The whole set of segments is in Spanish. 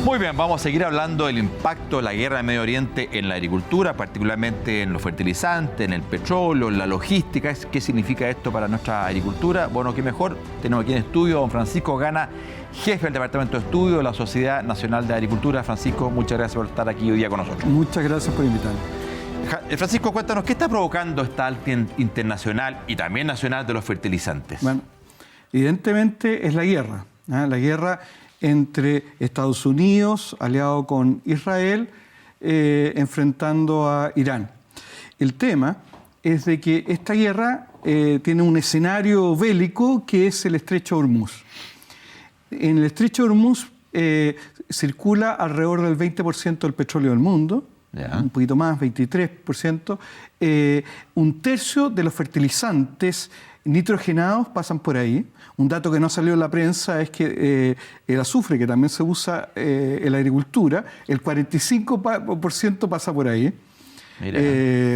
Muy bien, vamos a seguir hablando del impacto de la guerra en Medio Oriente en la agricultura, particularmente en los fertilizantes, en el petróleo, en la logística. ¿Qué significa esto para nuestra agricultura? Bueno, qué mejor. Tenemos aquí en estudio a don Francisco Gana, jefe del Departamento de Estudio de la Sociedad Nacional de Agricultura. Francisco, muchas gracias por estar aquí hoy día con nosotros. Muchas gracias por invitarme. Francisco, cuéntanos, ¿qué está provocando esta alta internacional y también nacional de los fertilizantes? Bueno, evidentemente es la guerra. La guerra entre Estados Unidos, aliado con Israel, enfrentando a Irán. El tema es de que esta guerra tiene un escenario bélico que es el Estrecho de Hormuz. En el Estrecho de Hormuz circula alrededor del 20% del petróleo del mundo, un poquito más, 23%. Un tercio de los fertilizantes nitrogenados pasan por ahí. Un dato que no salió en la prensa es que el azufre, que también se usa en la agricultura, el 45% pasa por ahí. Mira,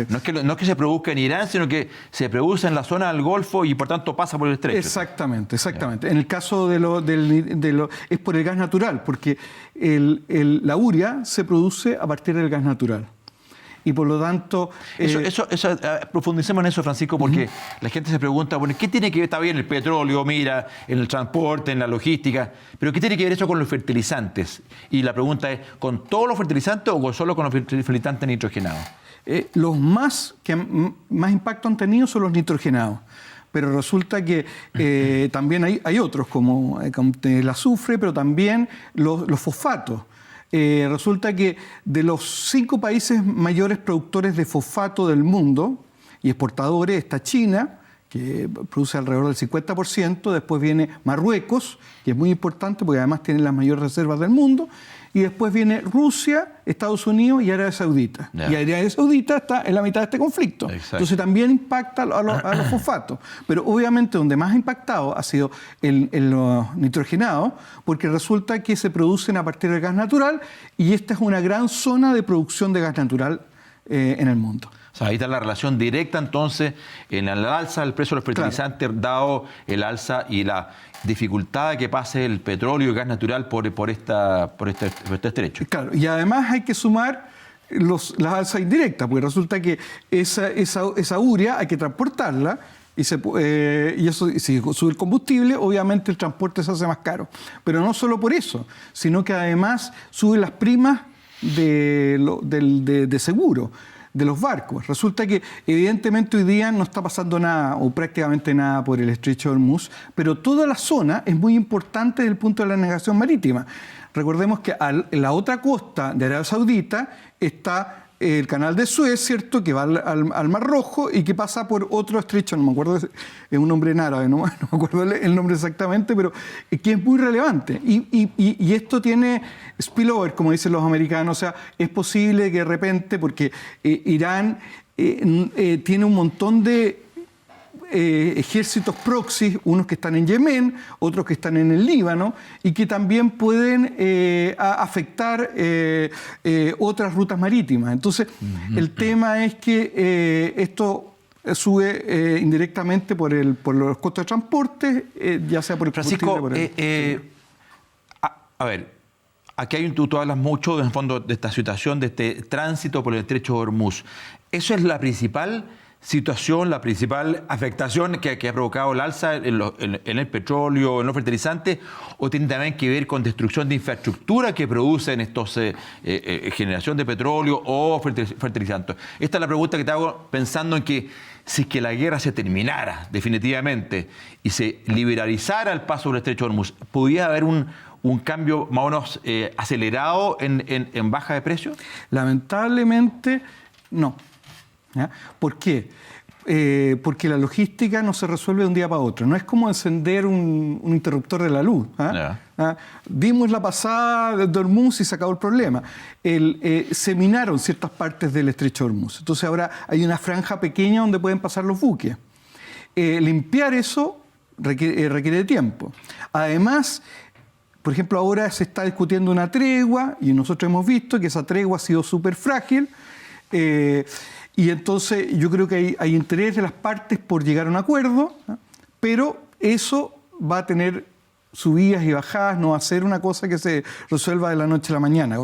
no es que se produzca en Irán, sino que se produce en la zona del Golfo y por tanto pasa por el estrecho. Exactamente, exactamente. En el caso es por el gas natural, porque la urea se produce a partir del gas natural. Y por lo tanto... profundicemos en eso, Francisco, porque la gente se pregunta, bueno, ¿qué tiene que ver? Está bien el petróleo, mira, en el transporte, en la logística, pero ¿qué tiene que ver eso con los fertilizantes? Y la pregunta es, ¿con todos los fertilizantes o solo con los fertilizantes nitrogenados? Los que más impacto han tenido son los nitrogenados. Pero resulta que también hay otros, como el azufre, pero también los fosfatos. Resulta que de los 5 países mayores productores de fosfato del mundo y exportadores está China, que produce alrededor del 50%, después viene Marruecos, que es muy importante porque además tiene las mayores reservas del mundo, y después viene Rusia, Estados Unidos y Arabia Saudita. Y Arabia Saudita está en la mitad de este conflicto. Exacto. Entonces también impacta a los fosfatos. Pero obviamente donde más ha impactado ha sido en los nitrogenados, porque resulta que se producen a partir del gas natural y esta es una gran zona de producción de gas natural en el mundo. O sea, ahí está la relación directa entonces en el alza del precio de los fertilizantes, claro, dado el alza y la dificultad de que pase el petróleo y el gas natural por este estrecho. Claro, y además hay que sumar las alzas indirectas, porque resulta que esa urea hay que transportarla y eso, si sube el combustible, obviamente el transporte se hace más caro. Pero no solo por eso, sino que además suben las primas de seguro de los barcos. Resulta que evidentemente hoy día no está pasando nada o prácticamente nada por el Estrecho de Hormuz, pero toda la zona es muy importante desde el punto de la navegación marítima. Recordemos que en la otra costa de Arabia Saudita está el canal de Suez, ¿cierto?, que va al Mar Rojo y que pasa por otro estrecho, no me acuerdo, es un nombre en árabe, no me acuerdo el nombre exactamente, pero que es muy relevante. Y esto tiene spillover, como dicen los americanos, o sea, es posible que de repente, porque Irán tiene un montón de ejércitos proxy, unos que están en Yemen, otros que están en el Líbano, y que también pueden afectar otras rutas marítimas. Entonces, el tema es que esto sube indirectamente por los costos de transporte, ya sea por el Francisco, combustible. A ver, aquí tú hablas mucho, en el fondo, de esta situación, de este tránsito por el Estrecho de Hormuz. ¿Eso es la principal situación, la principal afectación que ha provocado el alza en el petróleo, en los fertilizantes, o tiene también que ver con destrucción de infraestructura que producen estos generación de petróleo o fertilizantes? Esta es la pregunta que te hago pensando en que si es que la guerra se terminara definitivamente y se liberalizara el paso por el Estrecho de Hormuz, ¿podría haber un cambio más o menos acelerado en baja de precios? Lamentablemente, no. ¿Ya? ¿Por qué? Porque la logística no se resuelve de un día para otro. No es como encender un interruptor de la luz. Dimos la pasada de Hormuz y se acabó el problema. Se minaron ciertas partes del Estrecho de Hormuz. Entonces ahora hay una franja pequeña donde pueden pasar los buques. Limpiar eso requiere de tiempo. Además, por ejemplo, ahora se está discutiendo una tregua y nosotros hemos visto que esa tregua ha sido súper frágil. Y entonces yo creo que hay interés de las partes por llegar a un acuerdo, ¿no? Pero eso va a tener subidas y bajadas, no va a ser una cosa que se resuelva de la noche a la mañana.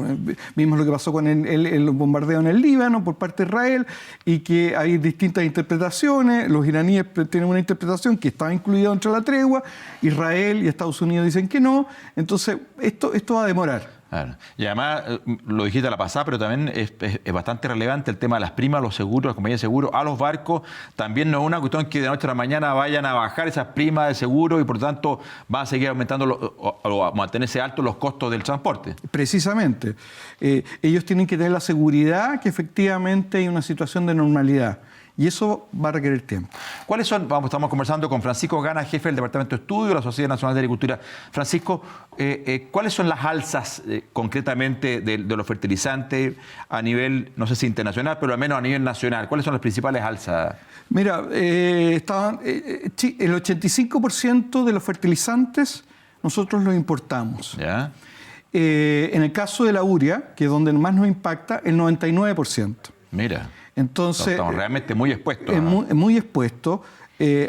Vimos lo que pasó con el bombardeo en el Líbano por parte de Israel y que hay distintas interpretaciones. Los iraníes tienen una interpretación que estaba incluida dentro de la tregua, Israel y Estados Unidos dicen que no. Entonces, esto va a demorar. Claro. Y además, lo dijiste a la pasada, pero también es bastante relevante el tema de las primas, los seguros, las compañías de seguros, a los barcos. También no es una cuestión que de noche a la mañana vayan a bajar esas primas de seguro y por lo tanto van a seguir aumentando o a mantenerse altos los costos del transporte. Precisamente. Ellos tienen que tener la seguridad que efectivamente hay una situación de normalidad. Y eso va a requerir tiempo. ¿Cuáles son? Estamos conversando con Francisco Gana, jefe del Departamento de Estudio de la Sociedad Nacional de Agricultura. Francisco, ¿cuáles son las alzas concretamente de los fertilizantes a nivel, no sé si internacional, pero al menos a nivel nacional? ¿Cuáles son las principales alzas? Mira, el 85% de los fertilizantes nosotros los importamos. ¿Ya? En el caso de la urea, que es donde más nos impacta, el 99%. Mira. Entonces, estamos realmente muy expuestos. Muy expuestos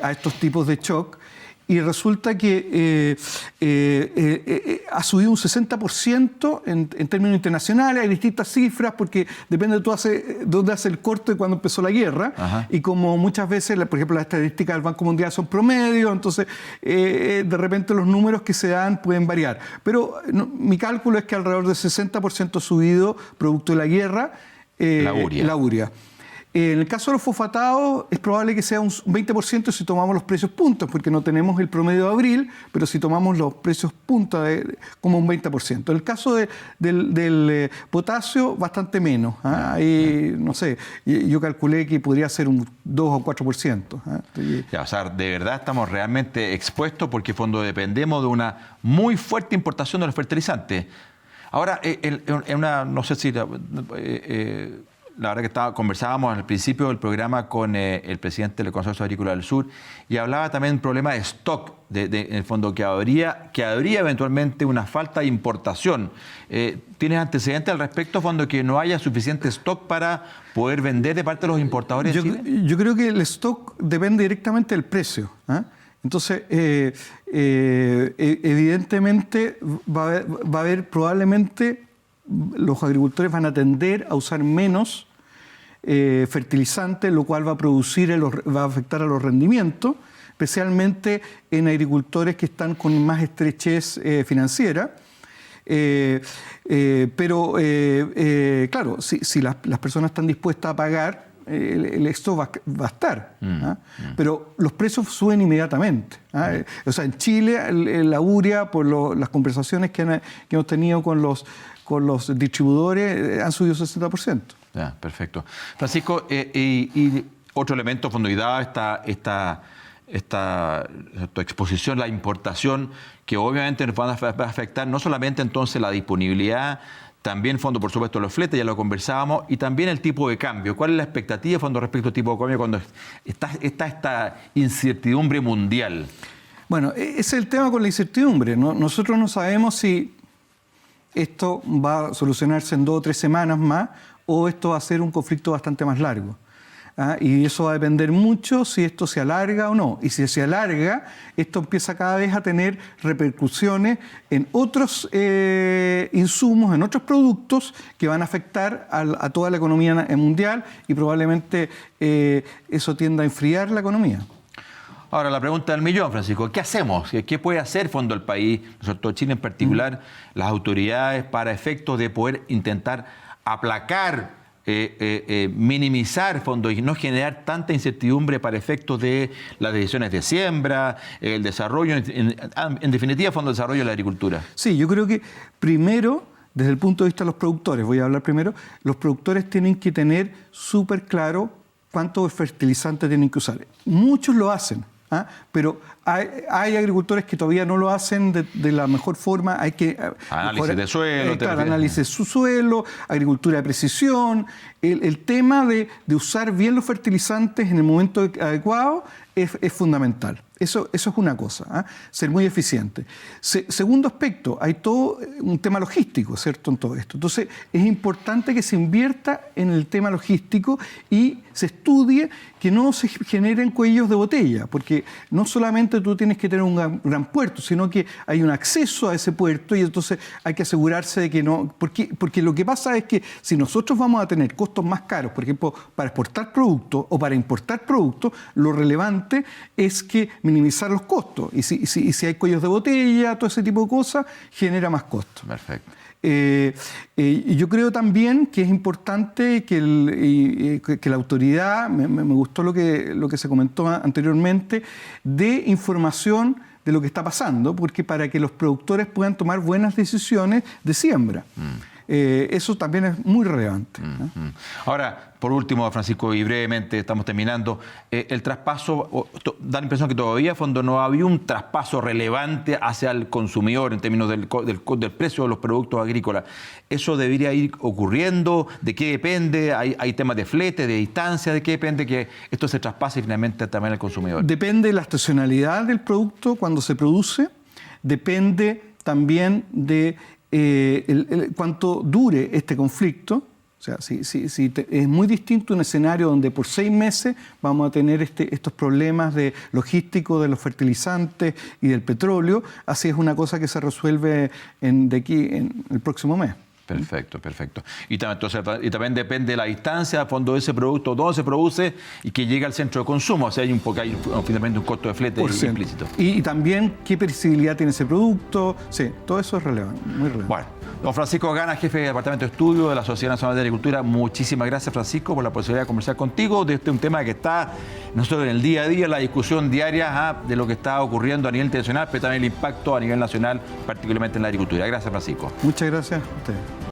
a estos tipos de shock. Y resulta que ha subido un 60% en términos internacionales. Hay distintas cifras porque depende de dónde hace el corte de cuando empezó la guerra. Ajá. Y como muchas veces, por ejemplo, las estadísticas del Banco Mundial son promedio, entonces de repente los números que se dan pueden variar. Pero mi cálculo es que alrededor del 60% ha subido producto de la guerra. La urea. En el caso de los fosfatados es probable que sea un 20% si tomamos los precios puntos, porque no tenemos el promedio de abril, pero si tomamos los precios puntos como un 20%. En el caso del potasio, bastante menos. Ahí, no sé, yo calculé que podría ser un 2 o 4%. Ya, o sea, de verdad estamos realmente expuestos porque fondo dependemos de una muy fuerte importación de los fertilizantes. Ahora, no sé si... la verdad que conversábamos al principio del programa con el presidente del Consorcio Agrícola del Sur y hablaba también del problema de stock, en el fondo que habría eventualmente una falta de importación. ¿Tienes antecedentes al respecto, fondo, que no haya suficiente stock para poder vender de parte de los importadores de Chile? Yo creo que el stock depende directamente del precio. Entonces, evidentemente va a haber probablemente... los agricultores van a tender a usar menos fertilizantes, lo cual va a afectar a los rendimientos, especialmente en agricultores que están con más estrechez financiera. Pero, claro, si las personas están dispuestas a pagar, el stock va a estar. Pero los precios suben inmediatamente. O sea, en Chile, la urea, por las conversaciones que hemos tenido con los distribuidores, han subido 60%. Ya, perfecto. Francisco, y otro elemento, fondo, y dada esta exposición, la importación, que obviamente nos va a afectar no solamente entonces la disponibilidad, también, fondo, por supuesto, los fletes, ya lo conversábamos, y también el tipo de cambio. ¿Cuál es la expectativa, fondo, respecto al tipo de cambio cuando está esta incertidumbre mundial? Bueno, ese es el tema con la incertidumbre, ¿no? Nosotros no sabemos si esto va a solucionarse en 2 o 3 semanas más o esto va a ser un conflicto bastante más largo. Y eso va a depender mucho si esto se alarga o no. Y si se alarga, esto empieza cada vez a tener repercusiones en otros insumos, en otros productos que van a afectar a toda la economía mundial y probablemente eso tienda a enfriar la economía. Ahora, la pregunta del millón, Francisco, ¿qué hacemos? ¿Qué puede hacer, fondo, el país, sobre todo Chile en particular, las autoridades para efectos de poder intentar aplacar, minimizar, fondo, y no generar tanta incertidumbre para efectos de las decisiones de siembra, el desarrollo, en definitiva, fondo, el desarrollo de la agricultura? Sí, yo creo que primero, desde el punto de vista de los productores, voy a hablar primero, los productores tienen que tener súper claro cuántos fertilizantes tienen que usar. Muchos lo hacen. Pero hay agricultores que todavía no lo hacen de la mejor forma. Hay que análisis de suelo, análisis de su suelo, agricultura de precisión. El tema de usar bien los fertilizantes en el momento adecuado es fundamental. Eso es una cosa, ¿ah? Ser muy eficiente. Segundo aspecto, hay todo un tema logístico, ¿cierto?, en todo esto. Entonces, es importante que se invierta en el tema logístico y se estudie que no se generen cuellos de botella, porque no solamente tú tienes que tener un gran puerto, sino que hay un acceso a ese puerto y entonces hay que asegurarse de que no... Porque lo que pasa es que si nosotros vamos a tener costos más caros, por ejemplo, para exportar productos o para importar productos, lo relevante es que minimizar los costos. Y si hay cuellos de botella, todo ese tipo de cosas, genera más costos. Perfecto. Y yo creo también que es importante que la autoridad, me gustó lo que se comentó anteriormente, dé información de lo que está pasando, porque para que los productores puedan tomar buenas decisiones de siembra. Eso también es muy relevante. Ahora, por último, Francisco, y brevemente estamos terminando, el traspaso, da la impresión que todavía, a fondo, no había un traspaso relevante hacia el consumidor en términos del precio de los productos agrícolas. ¿Eso debería ir ocurriendo? ¿De qué depende? ¿Hay temas de flete, de distancia? ¿De qué depende que esto se traspase finalmente también al consumidor? Depende de la estacionalidad del producto cuando se produce, depende también de cuánto dure este conflicto. O sea, es muy distinto un escenario donde por 6 meses vamos a tener estos problemas logísticos de los fertilizantes y del petróleo, así es una cosa que se resuelve de aquí en el próximo mes. Perfecto, perfecto. Y también depende de la distancia, a fondo de ese producto, dónde se produce y que llegue al centro de consumo. O sea, hay finalmente un costo de flete implícito. Y también qué perecibilidad tiene ese producto. Sí, todo eso es relevante, muy relevante. Bueno, don Francisco Gana, jefe de Departamento de Estudio de la Sociedad Nacional de Agricultura, muchísimas gracias, Francisco, por la posibilidad de conversar contigo de un tema que está nosotros en el día a día, la discusión diaria de lo que está ocurriendo a nivel internacional, pero también el impacto a nivel nacional, particularmente en la agricultura. Gracias, Francisco. Muchas gracias a ustedes.